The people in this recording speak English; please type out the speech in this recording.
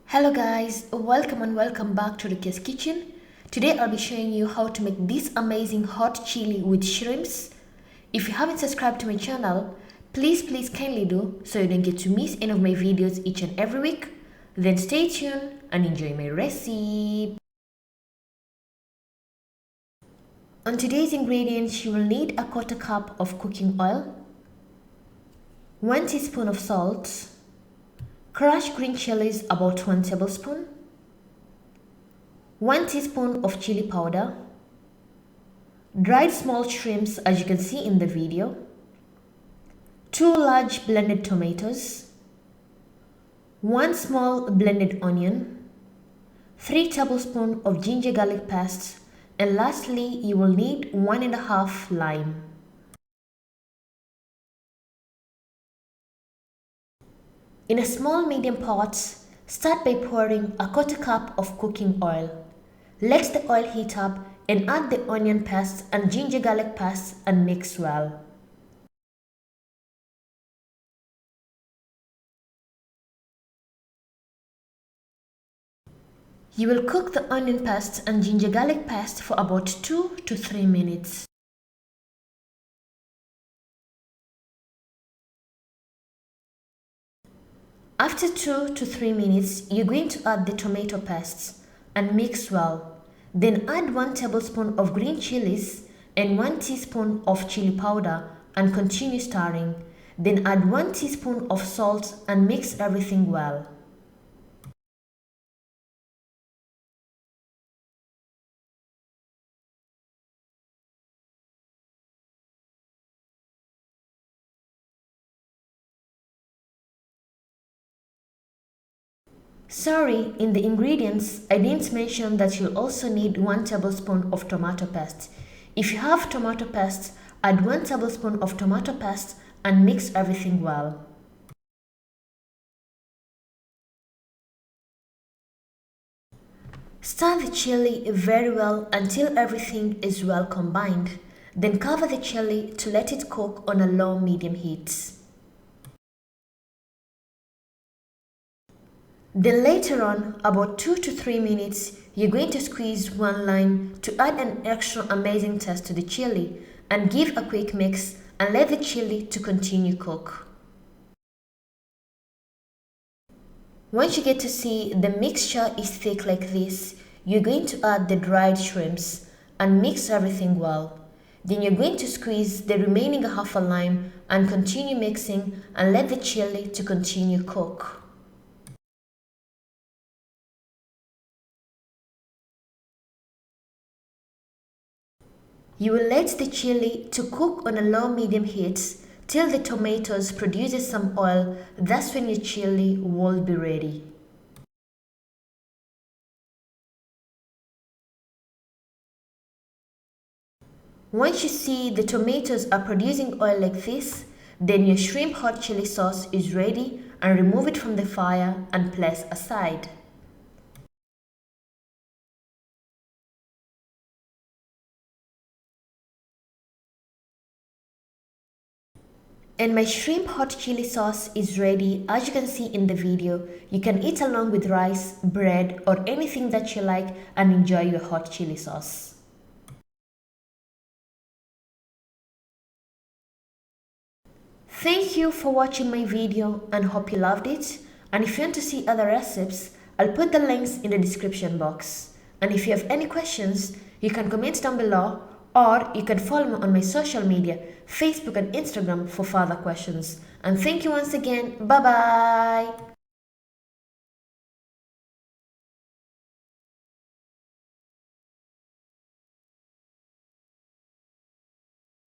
Hello guys, welcome and welcome back to Rukias kitchen. Today I'll be showing you how to make this amazing hot chili with shrimps. If you haven't subscribed to my channel, please kindly do so you don't get to miss any of my videos each and every week. Then stay tuned and enjoy my recipe. On today's ingredients, you will need a quarter cup of cooking oil, 1 teaspoon of salt, crushed green chilies about 1 tablespoon, 1 teaspoon of chili powder, dried small shrimps as you can see in the video, 2 large blended tomatoes, 1 small blended onion, 3 tablespoons of ginger garlic paste, and lastly you will need 1.5 lime. In a small medium pot, start by pouring a quarter cup of cooking oil. Let the oil heat up and add the onion paste and ginger garlic paste and mix well. You will cook the onion paste and ginger garlic paste for about 2 to 3 minutes. After 2 to 3 minutes, you're going to add the tomato paste and mix well. Then add 1 tablespoon of green chilies and 1 teaspoon of chili powder and continue stirring. Then add 1 teaspoon of salt and mix everything well. Sorry, in the ingredients, I didn't mention that you'll also need 1 tablespoon of tomato paste. If you have tomato paste, add 1 tablespoon of tomato paste and mix everything well. Stir the chili very well until everything is well combined. Then cover the chili to let it cook on a low-medium heat. Then later on, about 2 to 3 minutes, you're going to squeeze 1 lime to add an extra amazing taste to the chili and give a quick mix and let the chili to continue cook. Once you get to see the mixture is thick like this, you're going to add the dried shrimps and mix everything well. Then you're going to squeeze the remaining half a lime and continue mixing and let the chili to continue cook. You will let the chili to cook on a low-medium heat till the tomatoes produces some oil. That's when your chili will be ready. Once you see the tomatoes are producing oil like this, then your shrimp hot chili sauce is ready and remove it from the fire and place aside. And my shrimp hot chili sauce is ready. As you can see in the video, you can eat along with rice, bread or anything that you like and enjoy your hot chili sauce. Thank you for watching my video and hope you loved it. And if you want to see other recipes, I'll put the links in the description box. And if you have any questions, you can comment down below or you can follow me on my social media, Facebook and Instagram for further questions. And thank you once again. Bye bye.